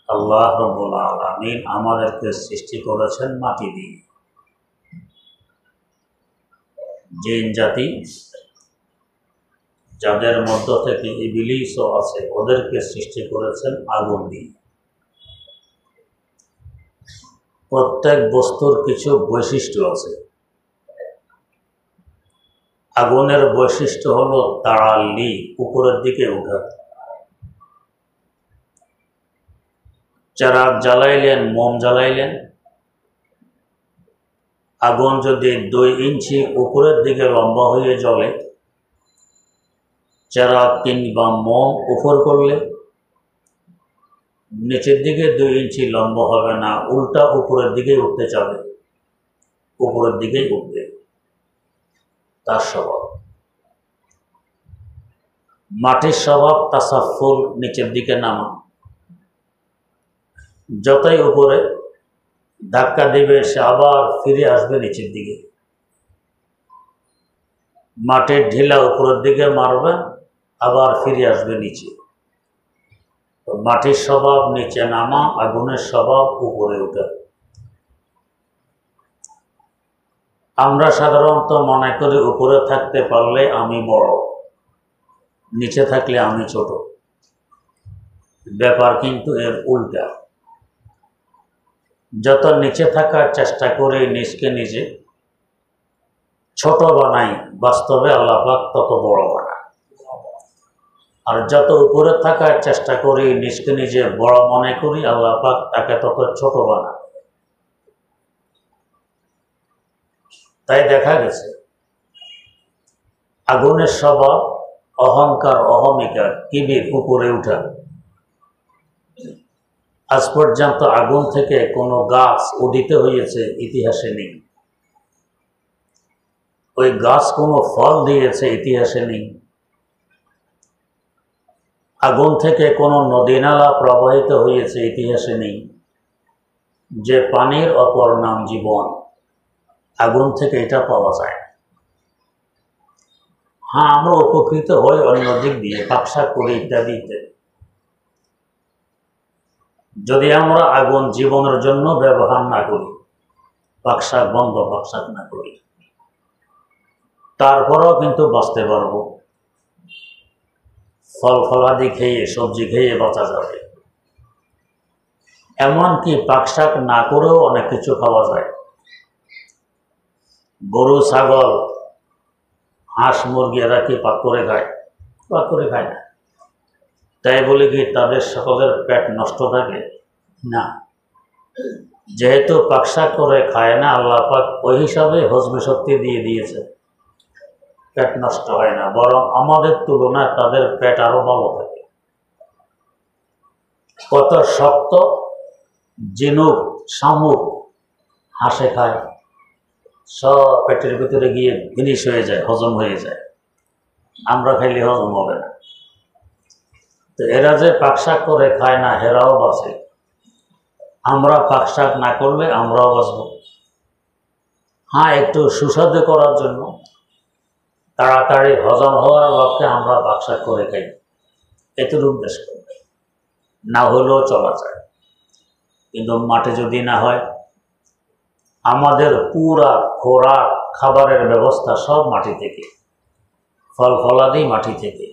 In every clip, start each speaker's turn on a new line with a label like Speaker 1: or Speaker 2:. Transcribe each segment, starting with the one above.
Speaker 1: আল্লাহ রাব্বুল আলামিন আমাদেরকে সৃষ্টি করেছেন মাটি দিয়ে। জিন জাতি যাদের মধ্য থেকে ইবলিসও আছে, ওদেরকে সৃষ্টি করেছেন আগুন দিয়ে। প্রত্যেক বস্তুর কিছু বৈশিষ্ট্য আছে। আগুনের বৈশিষ্ট্য হলো তাড়ালি, উপরের দিকে ওঠা। চারাক জ্বালাইলেন, মোম জ্বালাইলেন, আগুন যদি 2 ইঞ্চি উপরের দিকে লম্বা হয়ে জ্বলে, চারাক কিংবা মোম উপর করলে নিচের দিকে 2 ইঞ্চি লম্বা হবে না, উল্টা উপরের দিকে উঠতে যাবে, উপরের দিকেই উঠবে। তার স্বভাব। মাটির স্বভাব তাসাফুল, নিচের দিকে নামা। যতই উপরে ধাক্কা দিবে সে আবার ফিরে আসবে নিচের দিকে। মাটির ঢিলা উপরের দিকে মারবে, আবার ফিরে আসবে নিচে। মাটির স্বভাব নিচে নামা, আগুনের স্বভাব উপরে ওঠা। আমরা সাধারণত মনে করি উপরে থাকতে পারলে আমি বড়, নিচে থাকলে আমি ছোট। ব্যাপার কিন্তু এর উল্টা। যত নিচে থাকার চেষ্টা করি নিজকে নিজে ছোট বানাই, বাস্তবে আল্লাহ পাক তত বড় বানায়। আর যত উপরে থাকার চেষ্টা করি নিজকে নিজে বড় মনে করি, আল্লাহ পাক তাকে তত ছোট বানায়। তাই দেখা গেছে আগুনের স্বভাব অহংকার, অহমিকা, কিবির, উপরে উঠা। আজ পর্যন্ত আগুন থেকে কোনো গাছ উদিত হয়েছে ইতিহাসে নেই। ওই গাছ কোনো ফল দিয়েছে ইতিহাসে নেই। আগুন থেকে কোনো নদী নালা প্রবাহিত হয়েছে ইতিহাসে নেই। যে পানির অপর নাম জীবন, আগুন থেকে এটা পাওয়া যায়। হ্যাঁ, আমরা উপকৃত হই অন্য দিক দিয়ে, পাকশাক করি ইত্যাদি ইত্যাদি। যদি আমরা আগুন জীবনের জন্য ব্যবহার না করি, পাকশাক বন্ধ, পাকশাক না করি, তারপরেও কিন্তু বাঁচতে পারবো। ফল ফলাদি খেয়ে, সবজি খেয়ে বাঁচা যাবে। এমনকি পাকশাক না করেও অনেক কিছু খাওয়া যায়। গরু, ছাগল, হাঁস, মুরগি এরা কি পাক করে খায়? পাক করে খায় না। তাই বলে কি তাদের সকলের পেট নষ্ট থাকে? না। যেহেতু পাকশাক করে খায় না, আল্লাহ পাক ওই হিসাবে হজমে শক্তি দিয়ে দিয়েছে, পেট নষ্ট হয় না, বরং আমাদের তুলনায় তাদের পেট আরো ভালো থাকে। কত শক্ত ঝিনুক, শামুক হাঁসে খায়, সব পেটের ভিতরে গিয়ে ফিনিশ হয়ে যায়, হজম হয়ে যায়। আমরা খাইলে হজম হবে না। তো এরা যে পাকশাক করে খায় না, এরাও বাঁচে। আমরা পাকশাক না করলে আমরাও বাঁচব। হ্যাঁ, একটু সুস্বাদু করার জন্য, তাড়াতাড়ি হজম হওয়ার লক্ষ্যে আমরা পাকশাক করে খাই, এতটুকু বেশ করবে, না হলেও চলা যায়। কিন্তু মাঠে যদি না হয়, আমাদের পুরা খোরাক, খাবারের ব্যবস্থা সব মাটি থেকে, ফল ফলাদি মাটি থেকে,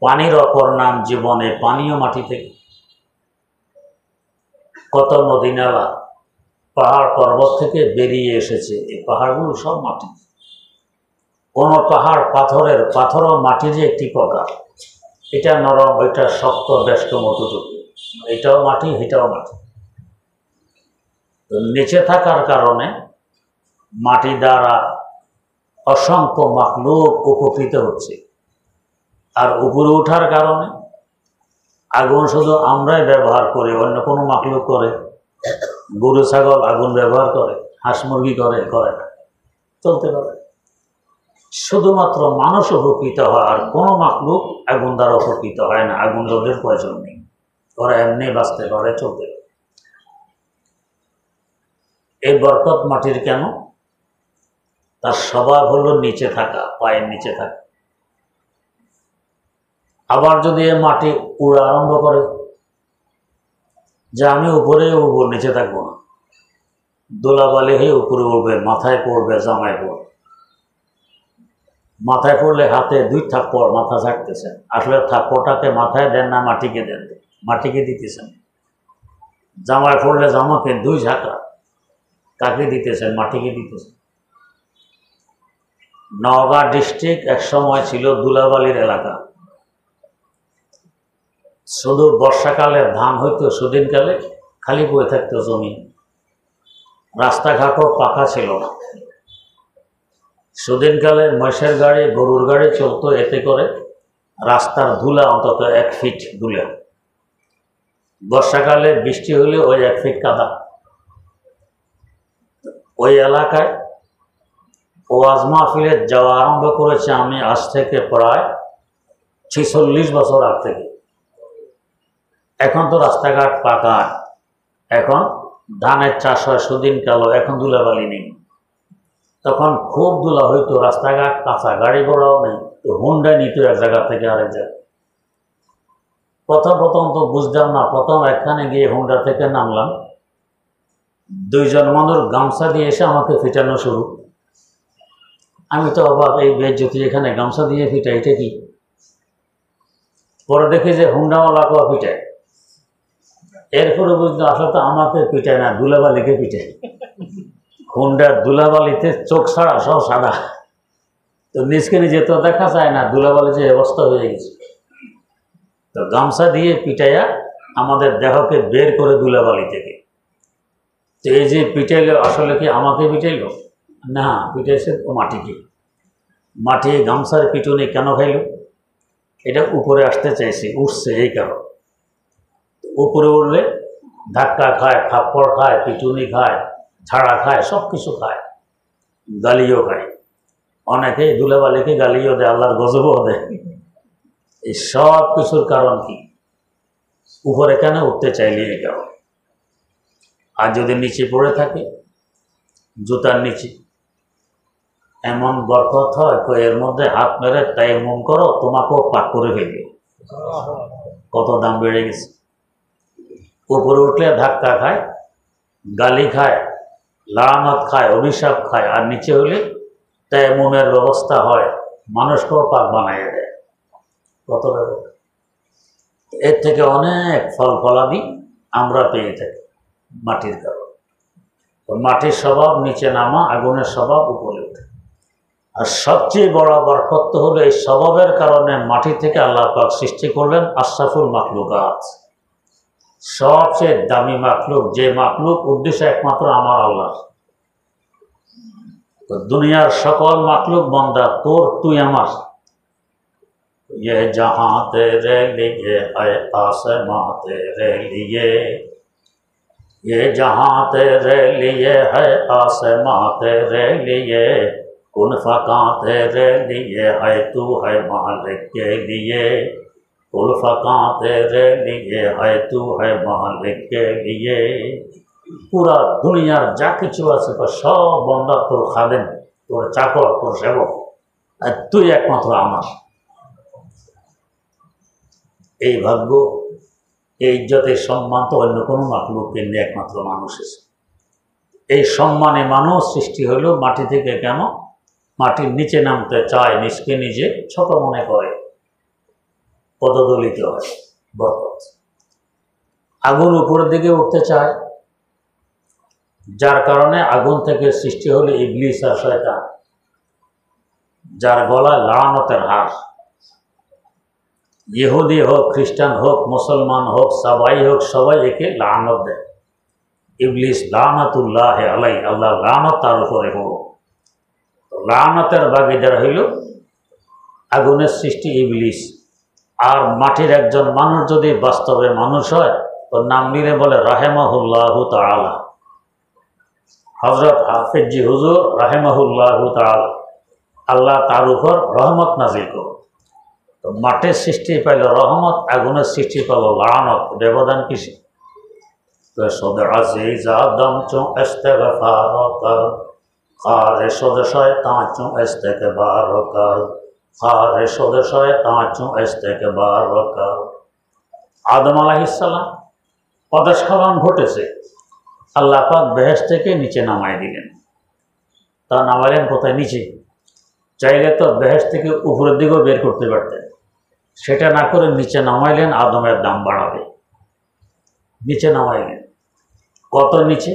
Speaker 1: পানির অপর নাম জীবনে, পানিও মাটি থেকে। কত নদী নালা, পাহাড় পর্বত থেকে বেরিয়ে এসেছে, এই পাহাড়গুলো সব মাটি। কোন পাহাড় পাথরের, পাথরও মাটিরই একটি প্রকার। এটা নরম, এটা শক্ত, বেষ্ট মতটুকু, এটাও মাটি, এটাও মাটি। তো নিচে থাকার কারণে মাটি দ্বারা অসংখ্য মাখলুক উপকৃত হচ্ছে। আর উপরে ওঠার কারণে আগুন শুধু আমরাই ব্যবহার করি, অন্য কোনো মাখলুক করে? গরু ছাগল আগুন ব্যবহার করে? হাঁস মুরগি করে না, চলতে পারে। শুধুমাত্র মানুষ উপকৃত হয়, আর কোনো মাখলুক আগুন দ্বারা উপকৃত হয় না। আগুন রোদের প্রয়োজন নেই, ওরা এমনি বাঁচতে পারে, চলতে পারে। এই বরকত মাটির কেন? তার স্বভাব হলো নিচে থাকা, পায়ের নিচে থাকা। আবার যদি এ মাটি উড়া আরম্ভ করে, যে আমি উপরে উঠবো, নিচে থাকবো না। দোলাবালি হয়ে উপরে উঠবে, মাথায় পড়বে, জামায় পড়বে। মাথায় পড়লে হাতে 2 থাপ্পড় মাথা ছাড়তেছেন, আসলে থাপ্পড়টাকে মাথায় দেন না মাটিকে দেন? মাটিকে দিতেছেন। জামায় পড়লে জামাকে 2 ঝাঁকা, কাকে দিতেছেন? মাটিকে দিতেছেন। নওগাঁ ডিস্ট্রিক্ট এক সময় ছিল ধুলাবালির এলাকা। শুধু বর্ষাকালে ধান হইতো, সুদিনকালে খালি পড়ে থাকতো জমি। রাস্তাঘাটও পাকা ছিল না। সুদিনকালে মহিষের গাড়ি, গরুর গাড়ি চলতো, এতে করে রাস্তার ধুলা অন্তত 1 ফিট ধুলা। বর্ষাকালে বৃষ্টি হলে ওই 1 ফিট কাদা। ওই এলাকায় ওয়াজ মাহফিলে যাওয়া আরম্ভ করেছে আমি আজ থেকে প্রায় 46 বছর আগ থেকে। এখন তো রাস্তাঘাট পাকা, এখন ধানের চাষ হয় সুদিনকালও, এখন ধুলাবালি নেই। তখন খুব ধুলা হইতো, রাস্তাঘাট কাঁচা, গাড়ি ঘোড়াও নেই, তো হুন্ডা নিত এক জায়গা থেকে আরেক জায়গায়। প্রথম তো বুঝতাম না, প্রথম একখানে গিয়ে হুন্ডা থেকে নামলাম, 2 জন মানুষ গামছা দিয়ে এসে আমাকে ফিটানো শুরু। আমি তো অবাক, এই বেজ্জতি, এখানে গামছা দিয়ে ফিটাই, এটা কি? পরে দেখি যে হুন্ডাওয়ালাকেও পিটায়। এরপরে বুঝলাম আসলে তো আমাকে পিটায় না, ধুলাবালিকে পিটায়। হুন্ডার ধুলাবালিতে চোখ ছাড়া সব সাদা, তো নিজকে নিজে তো দেখা যায় না, ধুলাবালি যে অবস্থা হয়ে গেছে। তো গামছা দিয়ে পিটাইয়া আমাদের দেহকে বের করে ধুলাবালি থেকে। তো এই যে পিটাইল, আসলে কি আমাকে পিটাইল না, পিটাইছে মাটিকে। মাটি গামছার পিটুনি কেন খাইল? এটা উপরে আসতে চাইছে, উঠছে এই কারণ। উপরে উঠলে ধাক্কা খায়, থাপ্পড় খায়, পিটুনি খায়, ছাড়া খায়, সব কিছু খায়, গালিও খায়। অনেকেই ধুলাবালিকে গালিও দেয়, আল্লাহর গজবও দেয়। এই সব কিছুর কারণ কি? উপরে কেন উঠতে চাইলে এই কারণ। আর যদি নিচে পড়ে থাকে, জুতার নিচে, এমন বরকত হয়, এর মধ্যে হাত মেরে তায়াম্মুম করো, তোমাকেও পাক করে ফেলবে। কত দাম বেড়ে গেছে। উপরে উঠলে ধাক্কা খায়, গালি খায়, লানত খায়, অভিশাপ খায়, আর নিচে হলে তায়াম্মুমের ব্যবস্থা হয়, মানুষকেও পাক বানাইয়ে দেয়। কত ব্যবস্থা। এর থেকে অনেক ফল ফলাদি আমরা পেয়ে থাকি মাটির কারণে। তো মাটির স্বভাব নিচে নামা, আগুনের স্বভাব উপরে ওঠে। আর সবচেয়ে বড় বরকত হলো এই স্বভাবের কারণে মাটি থেকে আল্লাহ পাক সৃষ্টি করলেন আশরাফুল মাখলুকাত, সবচেয়ে দামি মাখলুক, যে মাখলুক উদ্দেশ্য একমাত্র আমার আল্লাহ। তো দুনিয়ার সকল মাখলুক বান্দা তোর, তুই আমার। ये जहां तेरे लिए है आसमां तेरे लिए, ये जहां तेरे लिए है आसमां तेरे लिए, कुन फका तेरे लिए है, तू है मालिक के लिए, कुल फका तेरे लिए है, तू है मालिक के लिए। पूरा दुनियार जा किछु आछे सब बंदा तोर खादेम, तोर चाकर, तोर सेवक, আর তুই একমাত্র আমার। এই ভাগ্য, এই ইজ্জতের সম্মান তো অন্য কোনো মাখলুককে নিয়ে একমাত্র মানুষের। এই সম্মানে মানুষ সৃষ্টি হলো মাটি থেকে। কেন? মাটির নিচে নামতে চায়, নিজকে নিজে ছোট মনে করে, পদদলিত হয়, বরকত। আগুন উপরের দিকে উঠতে চায়, যার কারণে আগুন থেকে সৃষ্টি হলো ইবলিস আর শয়তান, যার গলায় লাআনতের হার। ইহুদি হোক, খ্রিস্টান হোক, মুসলমান হোক, সাবাই হোক, সবাই একে লাআনত দেয়। ইবলিস লাআনাতুল্লাহ আলাই, আল্লাহ লাআনত তার উপরে হোক। লাআনতের ভাগীদার হইল আগুনের সৃষ্টি ইবলিস। আর মাটির একজন মানুষ যদি বাস্তবে মানুষ হয়, তো নাম নিলে বলে রাহেমাহুল্লাহু তাআলা, হযরত হাফিজি হুজুর রাহেমাহুল্লাহু তাআলা, আল্লাহ তার উপর রহমত নাজিল করো। তো মাটির সৃষ্টি পাইল রহমত, আগুনের সৃষ্টি পাইল লাআনত। ব্যবধান কিসে? তো সদে আজিজ আদম চো ইস্তিগফার কর, খারে সদে শয়তান চো ইস্তিগফার কর, খারে সদে শয়তান চো ইস্তিগফার কর। আদম আলাইহিস সালাম পদস্খলন ঘটেছে, আল্লাহ পাক বেহেশত থেকে নিচে নামায় দিলেন। তা নামাইলেন কোথায়? নিচে। চাইলে তো বেহেশত থেকে উপরের দিকেও বের করতে পারতেন, সেটা না করে নিচে নামাইলেন, আদমের দাম বাড়াবে। নিচে নামাইলেন। কত নিচে?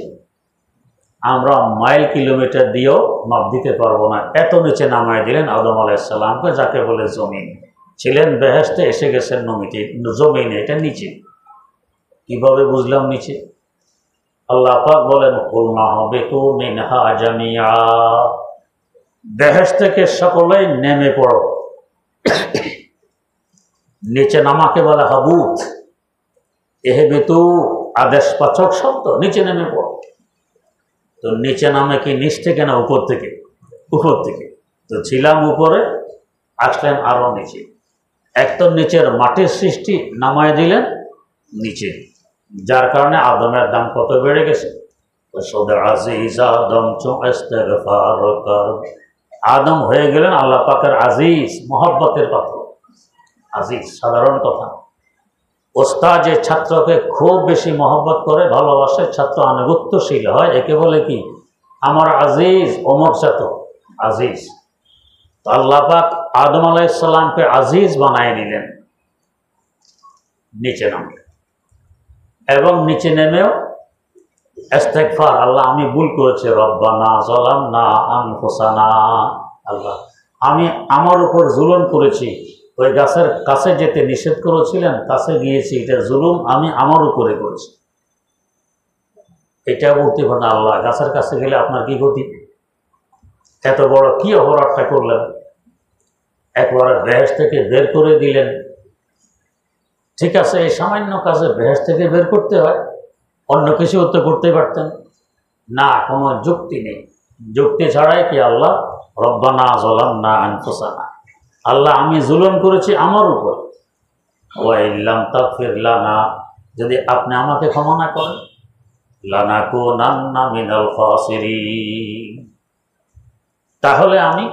Speaker 1: আমরা মাইল কিলোমিটার দিয়েও মাপ দিতে পারবো না, এত নিচে নামায় দিলেন আদম আলাইহিস সালামকে, যাকে বলে জমিন। ছিলেন বেহেশতে, এসে গেছেন জমিনে, এটা নিচে। কিভাবে বুঝলাম নিচে? আল্লাহ পাক বলেন, কুলনা হাবিতু মিনহা জামিআ, বেহেশত থেকে সকলেই নেমে পড়ো। নিচে নামাকে বলে হাবুত। এহেবিতু আদেশবাচক শব্দ, নিচে নেমে পড়ো। তো নিচে নামে কি নিচ থেকে না উপর থেকে? উপর থেকে। তো ছিলাম উপরে, আসলেন আরো নিচে। এক তো নিচের মাটির সৃষ্টি নামায় দিলেন নিচে, যার কারণে আদমের দাম কত বেড়ে গেছে। আদম হয়ে গেলেন আল্লাহ পাকের আজিজ, মহব্বতের পাত্র। আজিজ সাধারণ কথা। ওস্তাদ যে ছাত্রকে খুব বেশি মহব্বত করে, ভালোবাসে, ছাত্র আনুগত্যশীল হয়, একে বলে কি? আমার আজিজ অমর ছাত্র, আজিজ। তো আল্লাহ পাক আদম আলাইহিস সালামকে আজিজ বানায় নিলেন, নিচে নামলেন। এবং নিচে নেমেও ইস্তেগফার, আল্লাহ আমি ভুল করেছি, রব্বানা যালামনা আনফুসানা, আল্লাহ আমি আমার উপর জুলুম করেছি। ওই গাছের কাছে যেতে নিষেধ করেছিলেন, কাছে গিয়েছি, এটা জুলুম আমি আমার উপরে করেছি। এটা বলতে পারেন, আল্লাহ গাছের কাছে গেলে আপনার কি ক্ষতি? এত বড় কি অপরাধটা করলেন? একবারে বেহেশত থেকে বের করে দিলেন। ঠিক আছে, এই সামান্য কাজে বেহেশত থেকে বের করতে হয়, অন্য কিছু তো করতে পারতেন না, কোনো যুক্তি নেই। যুক্তি ছাড়াই কি আল্লাহ রব্বানা যালামনা আনফুসানা, আল্লাহ আমি জুলুম করেছি আমার উপর, ওয়া ইল্লাম তাগফির লানা, যদি আপনি আমাকে ক্ষমা না করেন, লানাকুনান্না মিনাল খাসিরিন, তাহলে আমি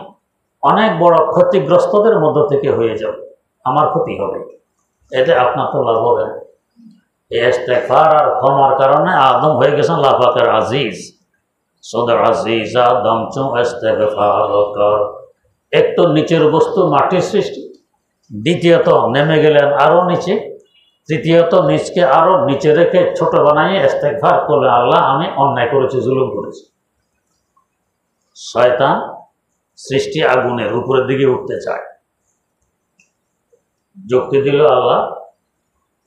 Speaker 1: অনেক বড় ক্ষতিগ্রস্তদের মধ্য থেকে হয়ে যাব, আমার ক্ষতি হবে। এটা আপনার তো লাভ হবে না। ইস্তেগফার আর ক্ষমার কারণে আদম হয়ে গেছেন আল্লাহ পাকের আজিজ। সদর আজিজ আদম চু ইস্তেগফার কর। এক তো নিচের বস্তু মাটির সৃষ্টি, দ্বিতীয়ত নেমে গেলেন আরো নিচে, তৃতীয়ত নিচকে আরো নিচে রেখে ছোট বানাইয়ে ইস্তেগফার করলেন, আল্লাহ আমি অন্যায় করেছি, জুলুম করেছি। শয়তান সৃষ্টি আগুনের উপরের দিকে উঠতে চায়, যুক্তি দিল আল্লাহ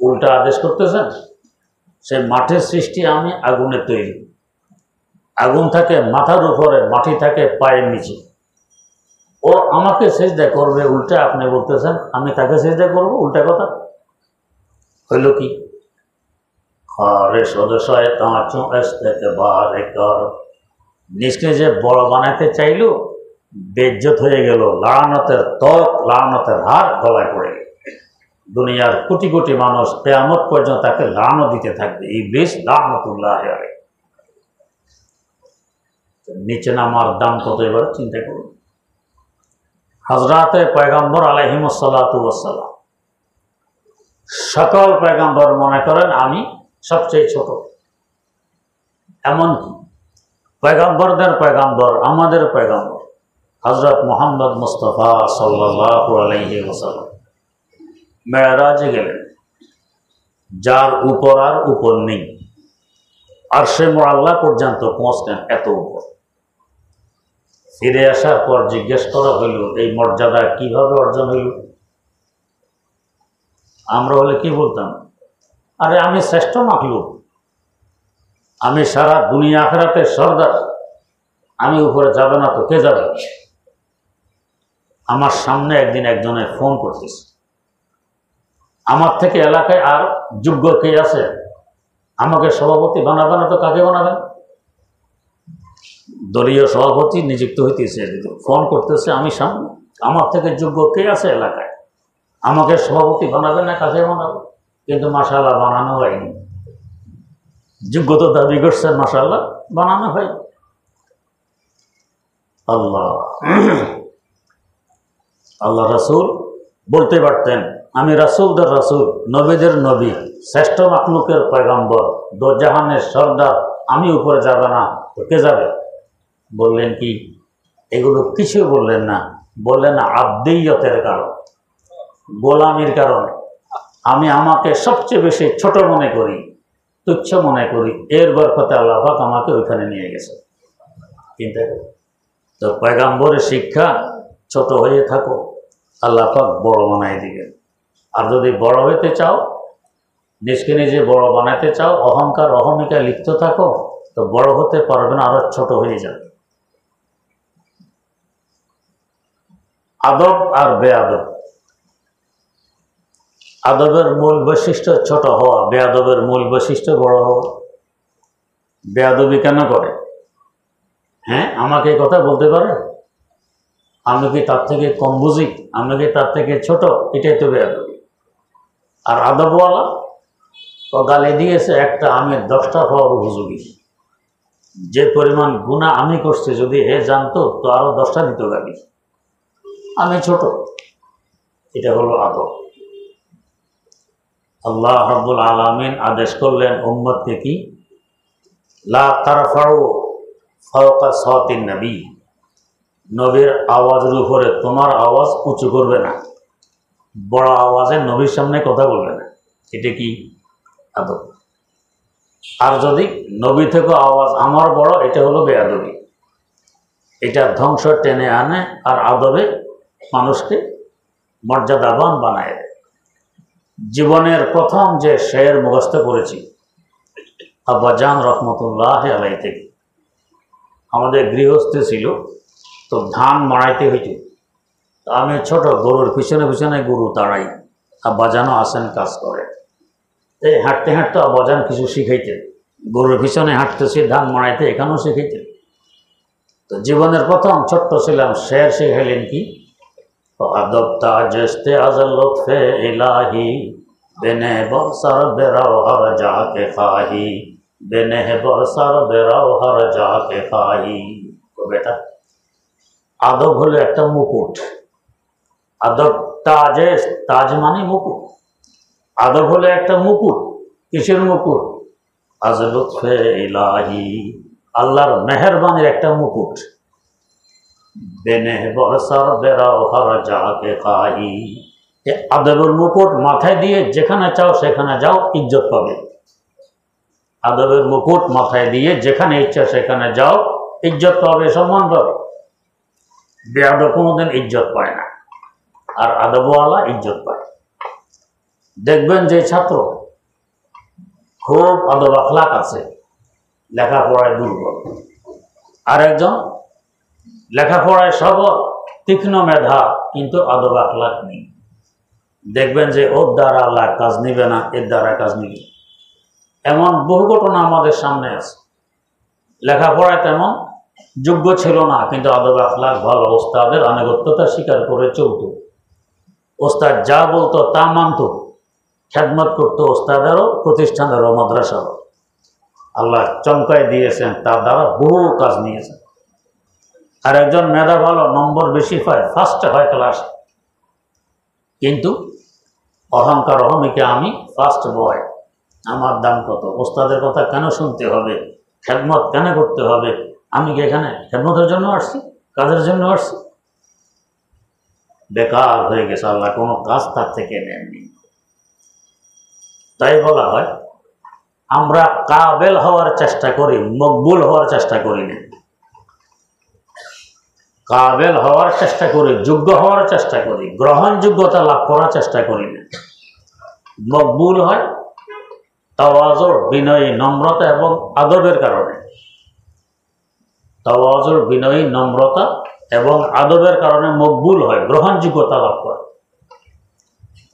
Speaker 1: উল্টা আদেশ করতেছেন, সে মাটির সৃষ্টি, আমি আগুনের তৈরি। আগুন থাকে মাথার উপরে, মাটি থাকে পায়ের নিচে। ও আমাকে সিজদা করবে, উল্টা আপনি বলতেছেন আমি তাকে সিজদা করবো, উল্টা কথা হইল কি? নিজকে যে বড় বানাইতে চাইল, বেজ্জত হয়ে গেল, লাআনতের ত্বক, লাআনতের হার গলায় পড়ে গেল। দুনিয়ার কোটি কোটি মানুষ কিয়ামত পর্যন্ত তাকে লানত দিতে থাকবে, ইবলিস লানতুল্লাহ আলাইহি। নিচে নামার দাম কত এবার চিন্তা করুন। হযরতে পয়গম্বর আলাইহিমুস সালাতু ওয়াস সালাম, সকল পয়গম্বর মনে করেন আমি সবচেয়ে ছোট। এমনকি পয়গম্বরদের পয়গম্বর, আমাদের পয়গম্বর হযরত মুহাম্মদ মুস্তাফা সাল্লাল্লাহু আলাইহি ওয়াসাল্লাম মেরাজে গেলেন, যার উপর আর উপর নেই, আরশে মুআল্লা পর্যন্ত পৌঁছলেন, এত উপর। ফিরে আসার পর জিজ্ঞেস করা হইল এই মর্যাদা কিভাবে অর্জন হইল? আমরা হলে কি বলতাম? আরে আমি শ্রেষ্ঠ মাখলুক, আমি সারা দুনিয়া আখিরাতের সর্দার, আমি উপরে যাবে না তো কে যাবে? আমার সামনে একদিন একজনের ফোন করতেছে, আমার থেকে এলাকায় আর যোগ্য কে আছে, আমাকে সভাপতি বানাবে না তো কাকে বানাবেন? দলীয় সভাপতি নিযুক্ত হইতেছে, ফোন করতেছে আমি সামনে, আমার থেকে যোগ্য কে আছে এলাকায়, আমাকে সভাপতি বানাবে না কাকে বানাবে? কিন্তু মাশাআল্লাহ বানানো হয়নি। যোগ্যতা দাবি করছেন, মাশাআল্লাহ বানানো হয়। আল্লাহ রাসূল বলতে পারতেন আমি রাসূলদের রাসূল, নবীদের নবী, শ্রেষ্ঠ মাখলুকের পয়গম্বর, দো জাহানের সর্দার, আমি উপরে যাবে না তো কে যাবে? বললেন কি? এগুলো কিছু বললেন না, বললেন আব্দিয়তের কারণ, গোলামির কারণে। আমি আমাকে সবচেয়ে বেশি ছোট মনে করি, তুচ্ছ মনে করি, এর বরকতে আল্লাহ পাক আমাকে ওইখানে নিয়ে গেছে। চিন্তা করি তো, পয়গম্বরের শিক্ষা ছোট হয়ে থাকো, আল্লাহ পাক বড় বানাই দিবেন। আর যদি বড় হইতে চাও, নিজকে নিজে বড় বানাতে চাও, অহংকার অহমিকা লিপ্ত থাকো, তো বড় হতে পারবে না, আরো ছোট হয়ে যাবে। আদব আর বেআদব, আদবের মূল বৈশিষ্ট্য ছোট হওয়া, বেআদবের মূল বৈশিষ্ট্য বড় হওয়া। বেআদবি কেন করে? হ্যাঁ, আমাকে এই কথা বলতে পারে? আমি কি তার থেকে কম বুঝি? আমি কি তার থেকে ছোট? এটাই তো বেআদবি। আর আদবওয়ালা তো গালি দিয়েছে একটা, আমি 10টা হওয়ার উপযোগী। যে পরিমাণ গুনাহ আমি করছি যদি হে জানতো তো আরো 10টা দিত গালি। আমি ছোট, এটা হলো আদব। আল্লাহ রাব্বুল আলামিন আদেশ করলেন উম্মতকে কি? লা তারফাউ ফাওকা সাওতিন নবী, নবীর আওয়াজের উপরে তোমার আওয়াজ উঁচু করবে না, বড় আওয়াজে নবীর সামনে কথা বলবে না। এটা কি? আদব। আর যদি নবী থেকে আওয়াজ আমার বড়, এটা হলো বেয়াদবি। এটা ধ্বংস টেনে আনে, আর আদবে মানুষকে মর্যাদাবান বানায় দেয়। জীবনের প্রথম যে শের মুখস্থ করেছি আব্বাজান রহমতুল্লাহ আলাই থেকে। আমাদের গৃহস্থে ছিল, তো ধান মাড়াইতে হইত। তো আমি ছোট, গরুর পিছনে পিছনে গরু তাড়াই, আব্বাজানও আসেন কাজ করে। এই হাঁটতে হাঁটতে আব্বাজান কিছু শিখাইতেন, গরুর পিছনে হাঁটতেছি, ধান মাড়াইতে, এখানেও শিখাইতেন। তো জীবনের প্রথম ছোট্ট ছিলাম, শের শিখাইলেন কি? আদব তাজস্তে আজল লুৎফে ইলাহি, বেনে বরসার বেরাও হর যাকে খাহি, বেনে বরসার বেরাও হর যাকে খাহি। তো বেটা, আদব হলো একটা মুকুট। আদব তাজে, তাজ মানে মুকুট। আদব হলো একটা মুকুট। কিসের মুকুট? আজ লুৎফে ইলাহি, আল্লাহর মেহেরবানির একটা মুকুট। বেনে বরসার বেরাও হর যাকে খাহি, আদবের মুকুট মাথায় দিয়ে যেখানে চাও সেখানে যাও, ইজ্জত পাবে। আদবের মুকুট মাথায় দিয়ে যেখানে ইচ্ছা সেখানে যাও, ইজ্জত পাবে, সম্মান পাবে। বেয়াদব কোনোদিন ইজ্জত পায় না, আর আদবওয়ালা ইজ্জত পায়। দেখবেন যে ছাত্র খুব আদব আখলাক আছে, লেখাপড়ায় দুর্বল, আর একজন লেখাপড়ায় সবল, তীক্ষ্ণ মেধা, কিন্তু আদব আখলাক নেই। দেখবেন যে ওর দ্বারা আল্লাহ কাজ নিবে না, এর দ্বারা কাজ নিবে। এমন বহু ঘটনা আমাদের সামনে আছে। লেখাপড়ায় তেমন যোগ্য ছিল না, কিন্তু আদব আখলাক ভালো, ওস্তাদের আনুগত্যতা স্বীকার করে চলত। ওস্তাদ যা বলতো তা মানত, খেদমত করতো ওস্তাদেরও, প্রতিষ্ঠানেরও, মাদ্রাসারও। আল্লাহ চমকায় দিয়েছেন, তার দ্বারা বহু কাজ নিয়েছেন। আর একজন মেধা ভালো, নম্বর বেশি পায়, ফার্স্ট হয় ক্লাস, কিন্তু অহংকার অহমিকা, আমি ফার্স্ট বয়, আমার দাম কত, ওস্তাদের কথা কেন শুনতে হবে, খেদমত কেন করতে হবে, আমি কি এখানে খেদমতের জন্য আসছি, কাজের জন্য আসছি? বেকার হয়ে গেছে, আল্লাহ কোনো কাজ তার থেকে নেননি। তাই বলা হয় আমরা কাবেল হওয়ার চেষ্টা করি, মকবুল হওয়ার চেষ্টা করি না। কাবেল হওয়ার চেষ্টা করি, যোগ্য হওয়ার চেষ্টা করি, গ্রহণযোগ্যতা লাভ করার চেষ্টা করি না। মকবুল হয় তাওয়াজুর, বিনয়ী, নম্রতা এবং আদবের কারণে। তাওয়াজুর, বিনয়ী, নম্রতা এবং আদবের কারণে মকবুল হয়, গ্রহণযোগ্যতা লাভ করে।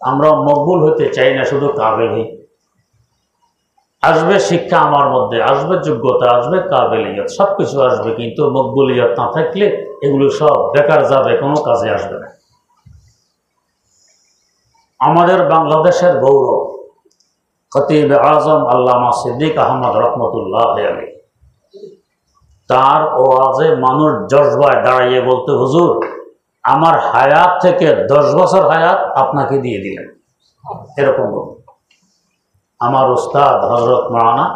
Speaker 1: আমরা মকবুল হতে চাই না, শুধু কাবেল হই। আসবে শিক্ষা আমার মধ্যে, আসবে যোগ্যতা, আসবে কাবেলিয়ত, সবকিছু আসবে, কিন্তু মকবুলিয়ত না থাকলে এগুলো সব বেকার যাবে, কোনো কাজে আসবে না। আমাদের বাংলাদেশের গৌরব খতিব আজম আল্লামা সিদ্দিক আহমদ রহমতুল্লাহ আলাইহি, তার ওয়াজে মানুষ জজবায় দাঁড়িয়ে বলতে, হুজুর আমার হায়াত থেকে 10 বছর হায়াত আপনাকে দিয়ে দিলেন, এরকম বলুন। আমার উস্তাদ হজরত মাওলানা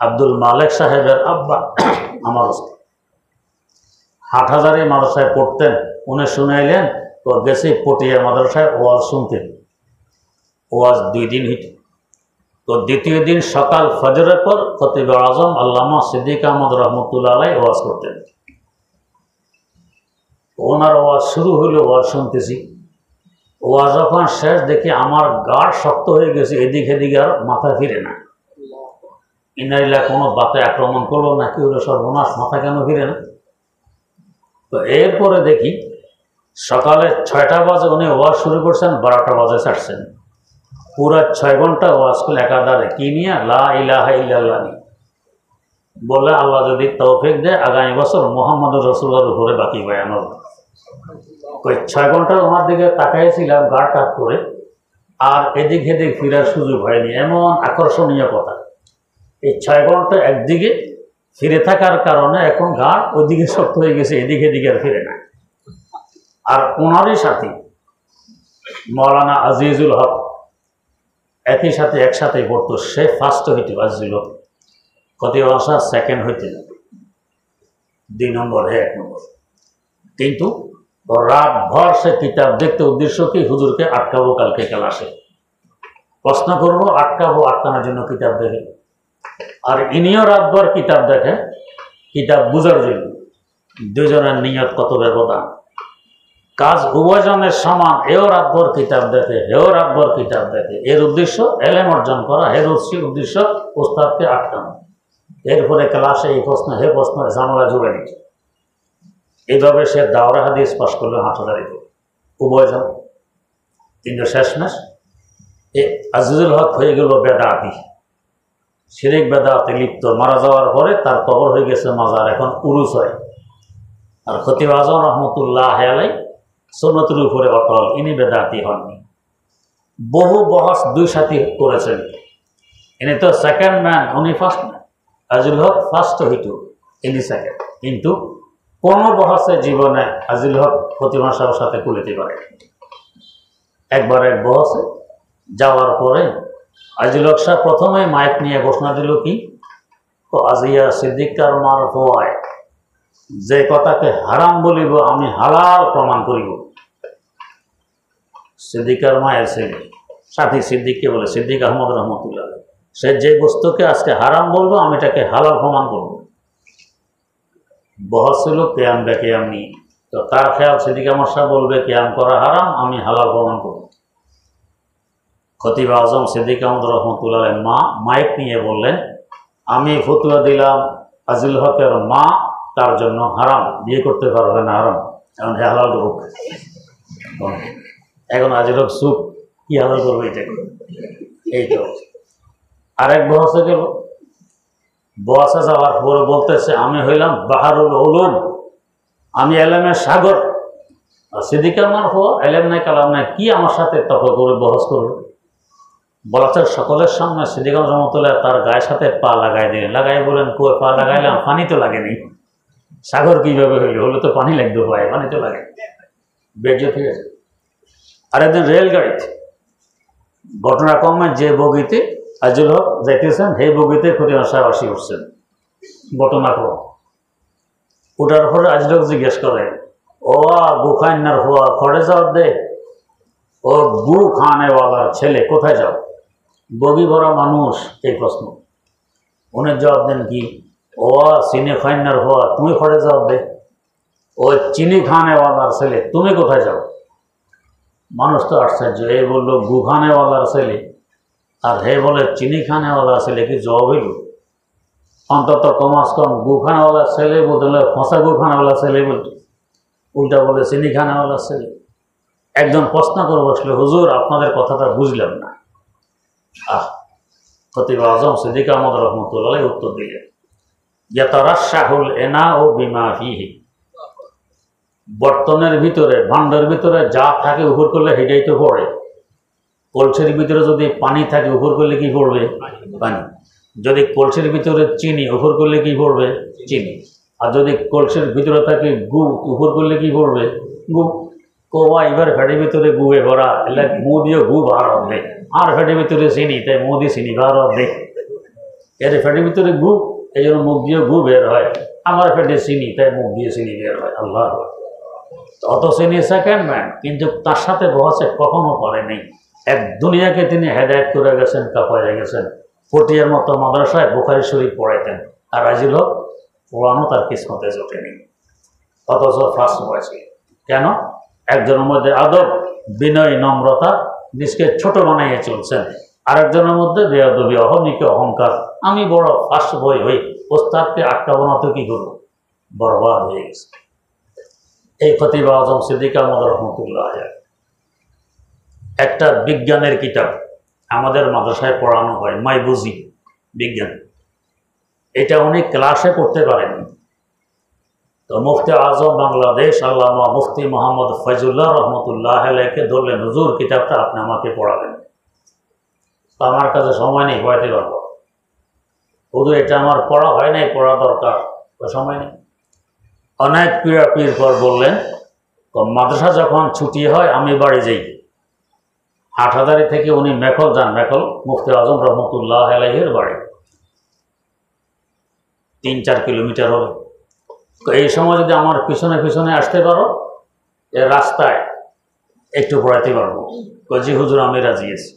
Speaker 1: আব্দুল মালেক সাহেবের আব্বা আমার উস্তাদ হাটহাজারী মাদ্রাসায় পড়তেন। উনি শুনাইলেন তো গেছে পটিয়া মাদ্রাসায় ওয়াজ শুনতে। ওয়াজ 2 দিন হইত। তো দ্বিতীয় দিন সকাল ফজরের পর খতিব আজম আল্লামা সিদ্দিক আহমদ রহমতুল্লাহ আলাই ওয়াজ করতেন। ওনার ওয়াজ শুরু হইল, ওয়াজ শুনতেছি। ওয়াজ যখন শেষ দেখি আমার গাঢ় শক্ত হয়ে গেছে, এদিক এদিকে আর মাথা ফিরে না। ইনারিলা কোনো বাতে আক্রমণ করলো না, কি হলো সর্বনাশ, মাথা কেন ফিরে না? তো এরপরে দেখি সকালে 6টা বাজে উনি ওয়াজ শুরু করছেন, 12টা বাজে ছাড়ছেন। পুরা 6 ঘন্টা ওয়াজ করলে একাধারে কি নিয়ে? লা ইলাহা ইল্লাল্লাহ নিয়ে। বলে আল্লাহ যদি তৌফিক দেয় আগামী বছর মুহাম্মদুর রাসূলুল্লাহর উপরে বাকি বয়ান হবে। ওই 6 ঘন্টা ওনার দিকে তাকাইছিলাম গা টাক করে, আর এদিক এদিক ফিরার সুযোগ হয়নি। এমন আকর্ষণীয় কথা। এই 6 ঘন্টা একদিকে ফিরে থাকার কারণে এখন গা ওইদিকে শক্ত হয়ে গেছে, এদিকে এদিকে আর ফিরে না। আর ওনারই সাথী মৌলানা আজিজুল হক একই সাথে একসাথে পড়তো। সে ফার্স্ট হইতে আজিজুল হক, কত ভাষা সেকেন্ড হইতে 2 নম্বর, 1 নম্বর। কিন্তু রাত ভর সে কিতাব দেখতে, উদ্দেশ্য কি? হুজুরকে আটকাবো কালকে ক্লাসে, প্রশ্ন করবো, আটকাবো, আটকানোর জন্য কিতাব দেখে। আর ইনিও রাতভর কিতাব দেখে, কিতাব বুঝার জন্য। দুজনের নিয়ত কত ব্যবধান, কাজ উভয়জনের সমান। এও রাতভর কিতাব দেখে, এও রাতভর কিতাব দেখে। এর উদ্দেশ্য এলেম অর্জন করা, এর উদ্দেশ্য উস্তাদকে আটকানো। এরপরে ক্লাসে এই প্রশ্ন, হে প্রশ্ন, ঝামেলা জুড়ে দিচ্ছে। এইভাবে সে দাওরা হাদিস পাশ করলো হাটহাজারীতে, উভয়জন। কিন্তু শেষমেশ আজিজুল হক হয়ে গেল বেদাতি, শিরিক বেদাতে লিপ্ত। মারা যাওয়ার পরে তার কবর হয়ে গেছে মাজার, এখন উরুস হয়। আর খতিব আজম রহমতুল্লাহ আলাই সুন্নতের উপরে অটল, ইনি বেদাতি হননি। বহু বহস 2 সাথী করেছেন। ইনি তো সেকেন্ড ম্যান, উনি ফার্স্ট ম্যান। আজিজুল হক ফার্স্ট হইত, ইনি সেকেন্ড। কিন্তু কোনো বহসে জীবনে আজিজুল হক প্রতিমা সাহেবের সাথে কুলিতে পারে। একবার এক বহসে যাওয়ার পরে আজিজুল হক সাহেব প্রথমে মাইক নিয়ে ঘোষণা দিল কি? তো আজিয়া সিদ্দিকার মার হওয়ায় যে কথাকে হারাম বলিব আমি হালাল প্রমাণ করিব। সিদ্দিকার মায়ের ছেলে সাথী সিদ্দিককে বলে, সিদ্দিক আহমদ রহমতুল্লাহ, সে যে বস্তুকে আজকে হারাম বলবো আমি এটাকে হালাল প্রমাণ করব। বহস ছিল কেয়াম দেখে আমি, তো তার খেয়াল সিদ্দিক আহমদ সাহেব বলবে কেয়াম করা হারাম, আমি হালাল প্রমাণ করব। খতিব আজম সিদ্দিক আহমদ রহমতুল্লাহ মাইক নিয়ে বললেন, আমি ফতুয়া দিলাম আজিজুল হকের মা তার জন্য হারাম, বিয়ে করতে পারবে না, হারাম, এখন হে হালাল করুক। এখন আজিজুল হক চুপ, কি হালাল করবে এটা? এই তো আরেক বহসে গেল। বহসে যাওয়ার পরে বলতেছে, আমি হইলাম বাহারুল উলুম, আমি এলেমের সাগর। আর সিদ্দিকার মার হওয়া এলেম নাই, কালাম নাই, কি আমার সাথে তর্ক করে বহস করবে? বলাচ্ছে সকলের সামনে সিদ্দিক আহমদ রহমতুল্লাহ তার গায়ের সাথে পা লাগাই দিলেন। লাগাই বলেন, কই পা লাগাইলাম? পানি তো লাগেনি, সাগর কিভাবে হইল? হলে তো পানি লাগবে, হয় পানি তো লাগে, বেজ্জত ঠিক আছে। আরেকদিন রেলগাড়িতে ঘটনাক্রমে যে বগিতে আজিজুল হক যাইতেছেন, সেই বগিতে খতিব সাহেব আসি উঠছেন। ঘটনাক্রম ওটার পরে আজিজুল হক জিজ্ঞেস করে, ও গুখান্নার হওয়া খড়ে যাওয়ার দে, ও গু খানেওয়ালার ছেলে কোথায় যাও? বগি ভরা মানুষ, এই প্রশ্ন। উনি জবাব দেন কি, ও চিনি খান্নার হওয়া, তুমি খড়ে জবাব দে, ও চিনি খানেওয়ালার ছেলে, তুমি কোথায় যাও? মানুষ তো আশ্চর্য, এই বললো গু খানেওয়ালার ছেলে, আর হে বলে চিনি খানেওয়ালার ছেলে, কি জবাব হইল? অন্তত কমাস কম গু খানেওয়ালার ছেলে বলতে হলে ফসা গু খানেওয়ালার ছেলে বলতো, উল্টা বলে চিনি খানেওয়ালার ছেলে। একজন প্রশ্ন করে বসলে, হুজুর আপনাদের কথাটা বুঝলাম না। খতিব আজম সিদ্দিক আহমদ রহমতুল্লাহ উত্তর দিলেন, ইয়াতারাশাহুল এনা ও বিমা ফিহি, বর্তনের ভিতরে ভান্ডার ভিতরে যা থাকে উপর করলে হেঁটেই তো পড়ে। কলসির ভিতরে যদি পানি থাকে উপর করলে কি পড়বে? পানি। যদি কলসির ভিতরে চিনি উপর করলে কি পড়বে? চিনি। আর যদি কলসির ভিতরে থাকে গু উপর করলে কি পড়বে? গু। কোয়া এবার ফেটির ভিতরে গুয়ে ভরা, এলে মু দিয়ে গু বার হবে, আর ফেটির ভিতরে চিনি, তাই মু দিয়ে চিনি বার হবে। এর ফেটির ভিতরে গু, এই জন্য মুখ দিয়ে গু বের হয়, আমার ফেটে চিনি, তাই মুখ দিয়ে চিনি বের হয়। আল্লাহ, অত চিনি সেকেন্ড ম্যান, কিন্তু তার সাথে বসে কখনো পারেনি। এক দুনিয়াকে তিনি হেদায়েত করে গেছেন, কাপাইয়া গেছেন। পটিয়ার মতো মাদ্রাসায় বুখারী শরীফ পড়াইতেন, আর আজিল পড়ানো তার কিসমতে জোটেনি, অথচ ফার্স্ট হয়েছে। কেন? একজনের মধ্যে আদব, বিনয়, নম্রতা, নিজকে ছোট বানাইয়ে চলছেন। আরেকজনের মধ্যে বেয়াদবি, অহমিকে অহংকার, আমি বড় ফার্স্ট বই হই, ওস্তাদকে আটকাবো না তো কি করবো, বরবাদ হয়ে গেছে। এই খতিব আজম সিদ্দিক আহমদ রহমতুল্লাহ একটা বিজ্ঞানের কিতাব আমাদের মাদ্রাসায় পড়ানো হয়, মাইবুজি বিজ্ঞান। এটা উনি ক্লাসে করতে পারেননি, তো মুফতি আজম বাংলাদেশ আল্লামা মুফতি মোহাম্মদ ফয়জুল্লাহ রহমতুল্লাহ আলাইকে ধরলেন, হুজুর কিতাবটা আপনি আমাকে পড়াবেন। তো আমার কাছে সময় নেই, পড়াতে পারবো। হুজুর এটা আমার পড়া হয় নাই, পড়া দরকার, সময় নেই। অনেক পীড়াপির পর বললেন, মাদ্রাসা যখন ছুটি হয় আমি বাড়ি যাই। হাটহাজারী থেকে উনি মেখল যান, মেখল মুফতি আজম রহমতুল্লাহ আলাইহির বাড়ি 3-4 কিলোমিটার হবে। তো এই সময় যদি আমার পিছনে পিছনে আসতে পারো, এ রাস্তায় একটু পড়াইতে পারবো। জি হুজুর, আমি রাজি আছি।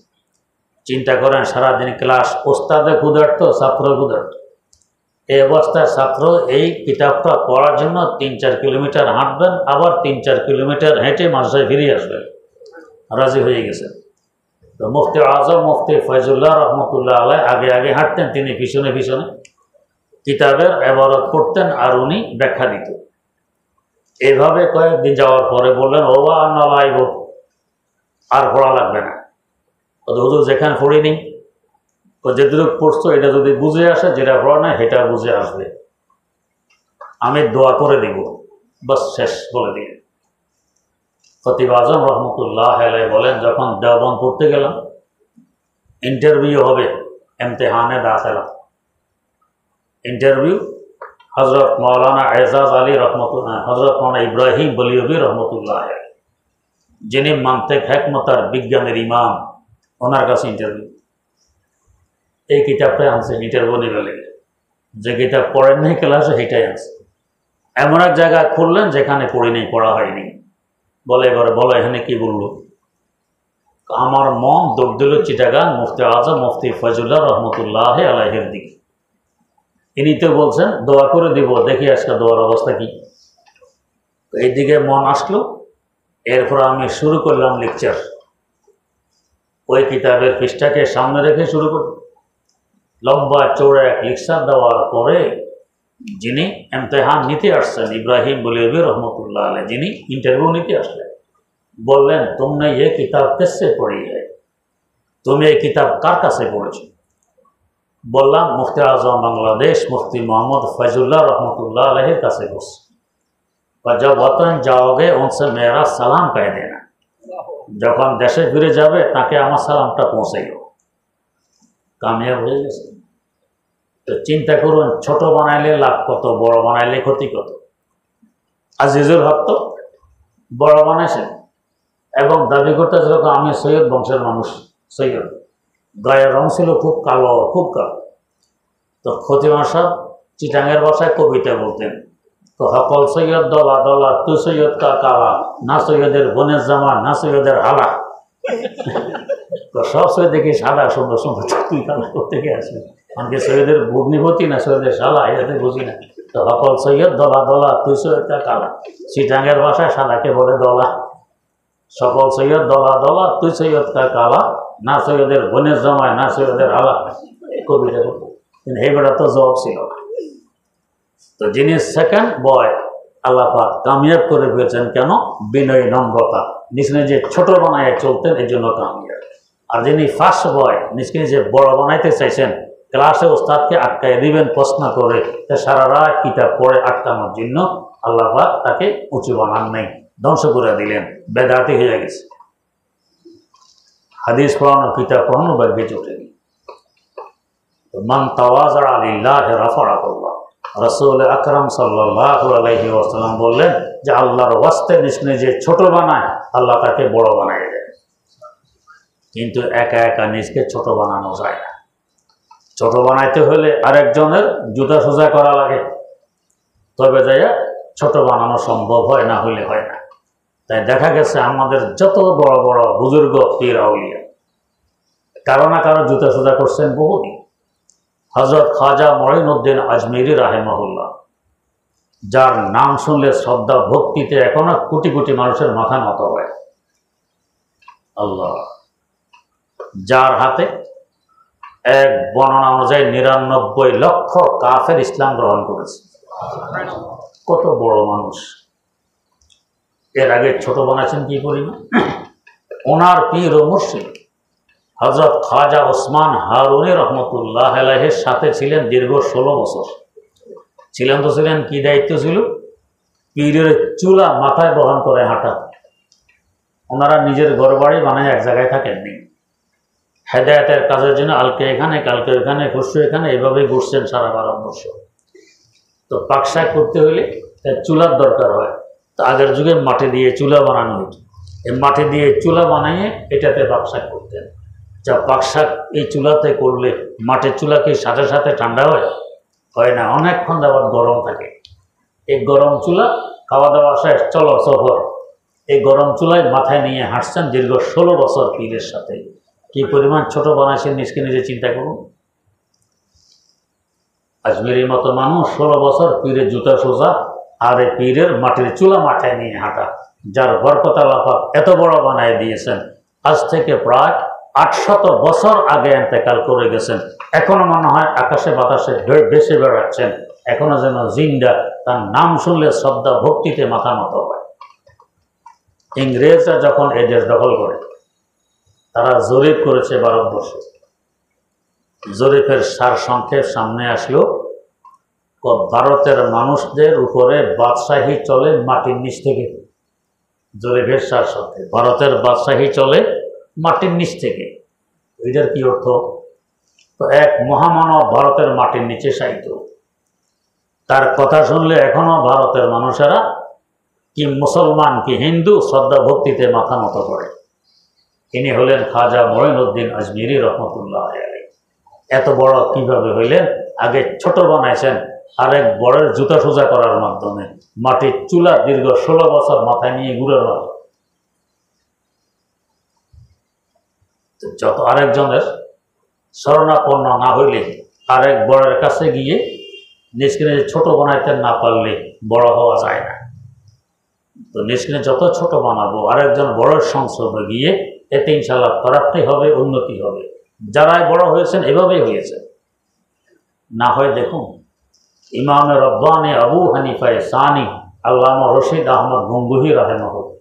Speaker 1: চিন্তা করেন, সারাদিন ক্লাস, ওস্তাদে ক্ষুধার্ত, ছাত্র ক্ষুধার্ত। এই অবস্থায় ছাত্র এই কিতাবটা পড়ার জন্য 3-4 কিলোমিটার হাঁটবেন, আবার 3-4 কিলোমিটার হেঁটে মাদ্রাসায় ফিরে আসবেন। রাজি হয়ে গেছেন। তো মুফতি আজম মুফতি ফয়জুল্লাহ রহমতুল্লাহ আলাই আগে আগে হাঁটতেন, তিনি পিছনে পিছনে কিতাবের এবারত করতেন, আর উনি ব্যাখ্যা দিত। এইভাবে কয়েকদিন যাওয়ার পরে বললেন, ওবা আন্নালাইব, আর পড়া লাগবে না। হুজুর যেখানে পড়িনি, যেটুকু পড়ছো এটা যদি বুঝে আসে, যেটা পড়া না সেটা বুঝে আসবে, আমি দোয়া করে দিব, বাস শেষ বলে দিন। খতিব আজম রহমতুল্লাহ আলাইহি বলেন, যখন দেওবন্দ পড়তে গেলাম, ইন্টারভিউ হবে, ইমতিহানে দাখিলা ইন্টারভিউ। হজরত মৌলানা এজাজ আলী রহমতুল্লাহ, হজরত মৌলানা ইব্রাহিম বলিয়বী রহমতুল্লাহ, যিনি মান্তেক হিকমত আর বিজ্ঞানের ইমাম, ওনার কাছে ইন্টারভিউ। এই কিতাবটাই আনছে ইন্টারভিউ নিবে লেগে, যে কিতাব পড়েন নাই ক্লাসে সেটাই আনছে। এমন এক জায়গায় খুললেন যেখানে পড়ি নেই, পড়া হয়নি। বলে এবারে বলো এখানে কি বললো। আমার মন দৌড় দিল চিটাগাং মুফতি আজম মুফতি ফয়জুল্লাহ রহমতুল্লাহ আলাইহির দিকে। ইনি তো বলছেন দোয়া করে দিব, দেখি আজকে দোয়ার অবস্থা কি। এইদিকে মন আসলো, এরপর আমি শুরু করলাম লেকচার। ওই কিতাবের পৃষ্ঠাকে সামনে রেখে শুরু করি। লম্বা চৌড়া এক লেকচার দেওয়ার পরে যিনি ইমতিহান নিতে আসছেন, ইব্রাহিম বলিয়বী রহমতুল্লাহ আলাই, যিনি ইন্টারভিউ নিতে আসলেন, বললেন, तुमने ये किताब किससे पढ़ी है, তুমি এই কিতাব কার কাছে পড়েছো? বললাম মুফতি আজম বাংলাদেশ মুফতি मोहम्मद फैजुल्लाह रहमतुल्लाह अलैहि কাছে পড়ছি। और जब वतन जाओगे उनसे मेरा सलाम कह देना, যখন দেশে ফিরে যাবে তাকে আমার সালামটা পৌঁছাইও। কামিয়াব হয়ে গেছে। তো চিন্তা করুন, ছোট বানাইলে লাভ কত, বড় বানাইলে ক্ষতি কত। আজিজুল হক তো বড় বানাইছেন এবং দাবি করতে যখন আমি সৈয়দ বংশের মানুষ, সৈয়দ, গায়ের রং ছিল খুব কালো, খুব কালো। তো খতিমা সাহেব চিটাঙের ভাষায় কবিতা বলতেন, তো সকল সৈয়দ দলা দলা, তুই সৈয়দ কা কালা, না সৈয়দের বোনের জামা, না সৈয়দের হালা। তো সব সৈয়দ দেখি সাদা, সুন্দর সুন্দর, তুই কালা থেকে আসবে, আমাকে সৈয়দের ভগ্নিপতি না সৈয়দের শালা, এটাতে বুঝি না। তো সকল সৈয়দ দলা দলা, তুই সৈয়দ কা কালা, চিটাঙের ভাষায় সাদাকে বলে দলা। সকল সৈয়দ দলা দলা, তুই সৈয়দ কা কালা, না সৈয়দের বোনের জামায়, না সৈয়দের হালা। কবিতা করতো, কিন্তু এই বেটা তো জবাব ছিল। তো যিনি সেকেন্ড বয় আল্লাহ পাক কামিয়াব করে ফেলেছেন, কেন? বিনয়, নম্রতা, নিজ নিজে ছোট বানায় চলতেন, এই জন্য কামিয়াব। আর যিনি ফার্স্ট বয়, নিজকে নিজে বড় বানাইতে চাইছেন, ক্লাসে ওস্তাদকে আটকাই দিবেন প্রশ্ন করে, সারা রাত কিতাব পড়ে আটকানোর জন্য আল্লাহ পাক তাকে উঁচু বানান নাই, ধ্বংস করে দিলেন, বেদাতি হয়ে গেছে। হাদিস পড়ানো, কিতাব পড়ানো ভাগ্যে জোটেনি। মান তাওয়াযা লিল্লাহি রাফা'াহুল্লাহ, রাসূল আকরাম সাল্লাল্লাহু আলাইহি ওয়াসাল্লাম বললেন, যে আল্লাহর ওয়াস্তে নিজে ছোট বানায়, আল্লাহ তাকে বড় বানায় দেয়। কিন্তু একা একা নিজকে ছোট বানানো যায় না। ছোট বানাইতে হলে আরেকজনের জুতা সোজা করা লাগে, তবে যাইয়া ছোট বানানো সম্ভব হয়, না হইলে হয় না। তাই দেখা গেছে আমাদের যত বড় বড় বুজুর্গ পীর আউলিয়া কারো না কারো জুতা সোজা করছেন বহুদিন। হযরত খাজা মঈনুদ্দিন আজমিরি রাহিমাহুল্লাহ, যার নাম শুনলে শ্রদ্ধা ভক্তিতে এখনো কোটি কোটি মানুষের মাথা নত হয়। আল্লাহ, যার হাতে এক বর্ণনা অনুযায়ী ৯৯ লক্ষ কাফের ইসলাম গ্রহণ করেছে। কত বড় মানুষ! এর আগে ছোট বানাচ্ছেন কি পরিমাণ। ওনার পীর ও মুর্শিদ হযরত খাজা ওসমান হারুনি রহমতুল্লাহ আলাইহির সাথে ছিলেন দীর্ঘ ১৬ বছর। ছিলেন তো ছিলেন, কি দায়িত্ব ছিল? পীরের চুলা মাথায় বহন করে হাঁটা। ওনারা নিজের ঘর বাড়ি বানায় এক জায়গায় থাকেননি। হেদায়েতের কাজের জন্য আলকে এখানে, কালকে এখানে, খুশু এখানে, এভাবেই ঘুরছেন সারা ভারতবর্ষ। তো পাকশাক করতে হইলে চুলার দরকার হয়। তো আগের যুগে মাটি দিয়ে চুলা বানানো হতো। এই মাটি দিয়ে চুলা বানাইয়ে এটাতে পাকশাক করতেন। যা পাকশাক এই চুলাতে করলে মাটির চুলা কি সাথে সাথে ঠান্ডা হয়? হয় না, অনেকক্ষণ যাবৎ গরম থাকে। এই গরম চুলা, খাওয়া দাওয়া শেষ, চলো সফর। এই গরম চুলায় মাথায় নিয়ে হাঁটছেন দীর্ঘ ১৬ বছর পীরের সাথে। কি পরিমাণ ছোট বানাইছেন নিজকে নিজে চিন্তা করুন। আজমিরের মতো মানুষ ১৬ বছর পীরের জুতা সোজা, আর এই পীরের মাটির চুলা মাথায় নিয়ে হাঁটা, যার বরকত আল্লাহ পাক এত বড় বানায় দিয়েছেন। আজ থেকে প্রায় ৮০০ বছর আগে ইন্তেকাল করে গেছেন। এখনো মনে হয় আকাশে বাতাসে ভেসে বেড়াচ্ছেন, এখনো যেন জিন্দা। তার নাম শুনলে শ্রদ্ধা ভক্তিতে মাথা নত হয়। ইংরেজরা যখন এই দেশ দখল করে, তারা জরিপ করেছে ভারতবর্ষে। জরিপের সারসংক্ষেপ সামনে আসলো, ভারতের মানুষদের উপরে বাদশাহী চলে মাটির নিচ থেকে। জরিপের সারসংক্ষেপ, ভারতের বাদশাহী চলে মাটির নিচ থেকে। এটার কি অর্থ? তো এক মহামানব ভারতের মাটির নিচে শায়িত। তার কথা শুনলে এখনো ভারতের মানুষেরা, কি মুসলমান কি হিন্দু, শ্রদ্ধা ভক্তিতে মাথা নত করে। ইনি হলেন খাজা মঈনুদ্দিন আজমিরি রহমতুল্লাহ আলাইহি। এত বড় কিভাবে হইলেন? আগে ছোট বানাইছেন আরেক বড়ের জুতা সোজা করার মাধ্যমে। মাটির চুলা দীর্ঘ ১৬ বছর মাথায় নিয়ে ঘুরে বেড়াল। যত আরেকজনের শরণাপন্ন না হইলে, আরেক বড়ের কাছে গিয়ে নিজকে নিজে ছোট বানাইতে না পারলে বড় হওয়া যায় না। তো নিজকে যত ছোট বানাবো আরেকজন বড়ের সংসর্গে গিয়ে, এতে ইনশাআল্লাহ তরাক্কি হবে, উন্নতি হবে। যারাই বড় হয়েছেন এভাবেই হয়েছে। না হয় দেখুন, ইমাম রব্বানি আবু হানিফা সানি আল্লামা রশিদ আহমদ গঙ্গুহি রাহিমাহুল্লাহ,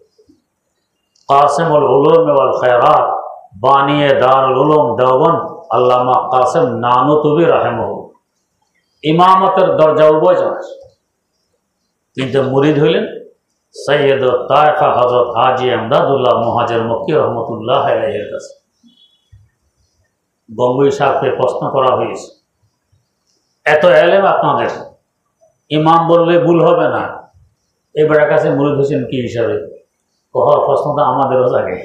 Speaker 1: কাসিমুল উলুম ওয়াল খায়রাত বানিয়ে দারুল উলুম দেওবন্দ আল্লামা কাসিম নানুতুবি রাহিমাহুল্লাহ, ইমামতের দরজা উভয় জানেন, কিন্তু মুরিদ হইলেন সৈয়দ তায়েফা হযরত হাজী আমদাদুল্লাহ মুহাজির মক্কি রহমতুল্লাহ আলাইহির কাছে। গঙ্গুহি সাহেবকে প্রশ্ন করা হয়েছে, এত এলেম আপনাদের, ইমাম বললে ভুল হবে না, এবার কাছে মুরিদ হোসেন কি হিসাবে? প্রশ্নটা আমাদেরও জাগে।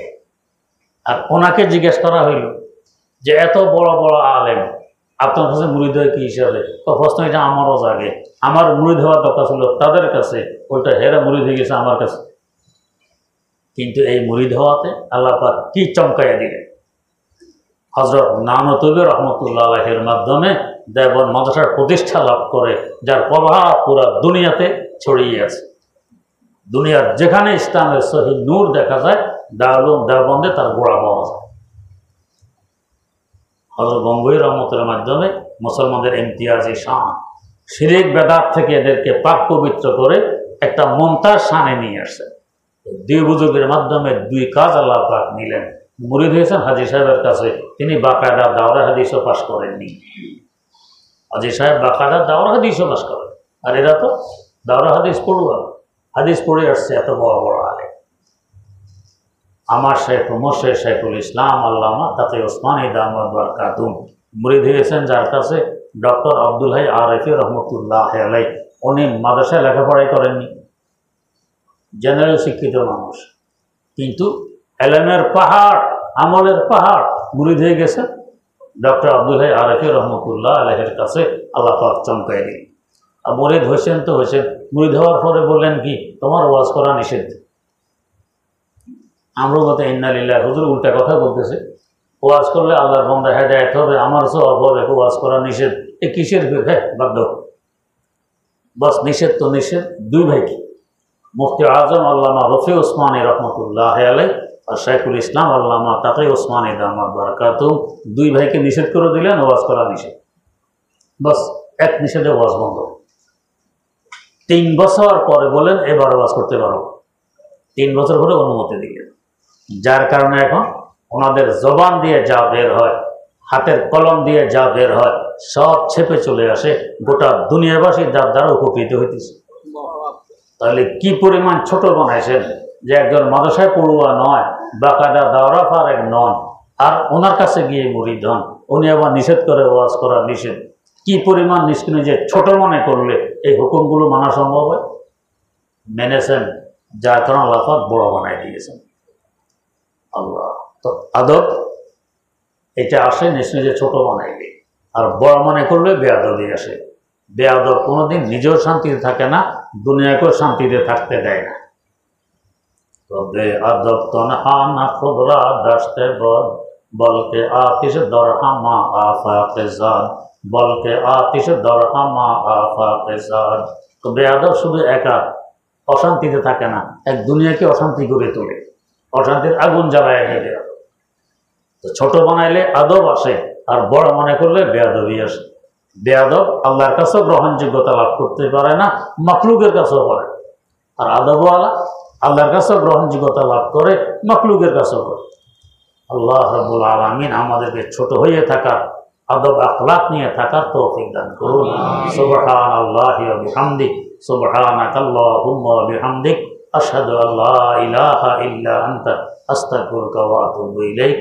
Speaker 1: আর ওনাকে জিজ্ঞেস করা হইল যে এত বড় বড় আলেম, আপনার কাছে মুরিদ হয় কি হিসাবে? প্রশ্ন এটা আমারও জাগে। আমার মুরিদ হওয়ার দরকার ছিল তাদের কাছে, ওইটা হেরা মুরিদ হয়ে গেছে আমার কাছে। কিন্তু এই মুরিদ হওয়াতে আল্লাহ পাক কি চমকাইয়া দিলেন। হযরত নানুতুবি রহমতুল্লাহ আলাইহির মাধ্যমে দেওবন্দ মাদ্রাসার প্রতিষ্ঠা লাভ করে, যার প্রভাব পুরা দুনিয়াতে ছড়িয়ে আছে। দুনিয়ার যেখানে ইসলামের সহি নূর দেখা যায়, দারুল দেওবন্দে তার গোড়া পাওয়া যায়। হযরত গঙ্গুহি রহমতুল্লাহর মাধ্যমে মুসলমানদের ইমতিয়াজি শান, শিরিক বেদাত থেকে এদেরকে পাক পবিত্র করে একটা মুমতাজ শানে নিয়ে আসছে। দুই বুজুর্গের মাধ্যমে দুই কাজ আল্লাহ পাক নিলেন। মুরিদ হয়েছেন হাজী সাহেবের কাছে, তিনি বাকায়দা দাওরা হাদিসও পাশ করেননি। হাজী সাহেব বাকায়দা দাওরা হাদিসও পাশ করেন, আর এরা তো দাওরা হাদিস পড়ুয়া, হাদিস পড়ে আসছে এত বড় বড় আলেম। আমার শেখ মুর্শিদ শেখুল ইসলাম আল্লামা তাকে ওসমানী দামাত বারকাতুহু মুরিদ হয়েছেন, যার কাছে ডক্টর আব্দুল হাই আরিফি রহমতুল্লাহ আলাইহি। উনি মাদ্রাসায় লেখাপড়াই করেননি, জেনারেল শিক্ষিত মানুষ, কিন্তু এলেমের পাহাড়, আমলের পাহাড় মুরিদ হয়ে গেছে ডক্টর আব্দুল হাই আরেফি রহমতুল্লাহ আলাইহির কাছে। আল্লাহ পাক চমকাই দিন। আর মুরিদ হয়েছেন তো হয়েছেন, মুরিদ হওয়ার পরে বললেন কি, তোমার ওয়াজ করা নিষেধ। আমরা মতো ইন্না লিল্লাহি, হুজুর উল্টা কথা বলতেছে, ওয়াজ করলে আল্লাহর বান্দা হেদায়েত হবে, আমার সওয়াব হবে, ওয়াজ করা নিষেধ। এ কিসের ফির? হ্যাঁ, বাধ্য। বাস নিষেধ তো নিষেধ। দুই ভাই কি, মুফতি আজম আল্লামা রফি ওসমানী রহমতুল্লাহ আলাইহি আর শাইখুল ইসলাম আল্লামা তাকি ওসমানী দামাত বারাকাতুহু, দুই ভাইকে নিষেধ করে দিলেন ওয়াজ করা নিষেধ। বাস এক নিষেধে ওয়াজ বন্ধ। 3 বছর পরে বলেন এবার ওয়াজ করতে পারো। 3 বছর পরে অনুমতি দিলেন। যার কারণে এখন ওনাদের জবান দিয়ে যা বের হয়, হাতের কলম দিয়ে যা বের হয়, সব ছেপে চলে আসে, গোটা দুনিয়াবাসী যার দ্বারা উপকৃত হইতেছে। তাহলে কি পরিমাণ ছোট বানাইছেন যে একজন মাদ্রাসায় পড়ুয়া নয়, বাকায়দা দাওরা ফারেক নন, আর ওনার কাছে গিয়ে মুরিদ হন, উনি আবার নিষেধ করে ওয়াজ করা নিষেধ। কি পরিমাণ নিষ্কিনে যে ছোট মনে করলে এই হুকুমগুলো মানা সম্ভব হয়। মেনেছেন, যার কারণে আল্লাহ পাক বড় বানাই দিয়েছেন। আল্লাহ তো আদব এটা আসে নিশ্চয় যে ছোট বানাইলে, আর বড় মনে করলে বেয়াদবি আসে। বেয়াদব কোনোদিন নিজেও শান্তিতে থাকে না, দুনিয়াকেও শান্তিতে থাকতে দেয় না। তবে আদব তনহা না খুবরা দাস্তে বদ, বলকে আতিশ দরহামা আফাকে জাদ, বলকে আতিশ দরহামা আফাকে জাদ। তো বেয়াদব শুধু একা অশান্তিতে থাকে না, এক দুনিয়াকে অশান্তি করে তোলে, অশান্তির আগুন জ্বালায় দেবে। তো ছোট বানাইলে আদব আসে, আর বড় মনে করলে বেয়াদবি আসে। বেয়াদব আল্লাহর কাছেও গ্রহণযোগ্যতা লাভ করতে পারে না, মাখলুকের কাছেও করে। আর আদবওয়ালা আল্লাহর কাছেও গ্রহণযোগ্যতা লাভ করে, মাখলুকের কাছেও করে। আল্লাহ রাব্বুল আলামিন আমাদেরকে ছোট হয়ে থাকার, আদব আখলাক নিয়ে থাকার তৌফিক দান করুন। সুবহানাল্লাহি ওয়া বিহামদিহি, সুবহানাকাল্লাহুম্মা ওয়া বিহামদিক, আশহাদু আল্লা ইলাহা ইল্লা আনতা, আস্তাগফিরুকা ওয়া আতুবু ইলাইক।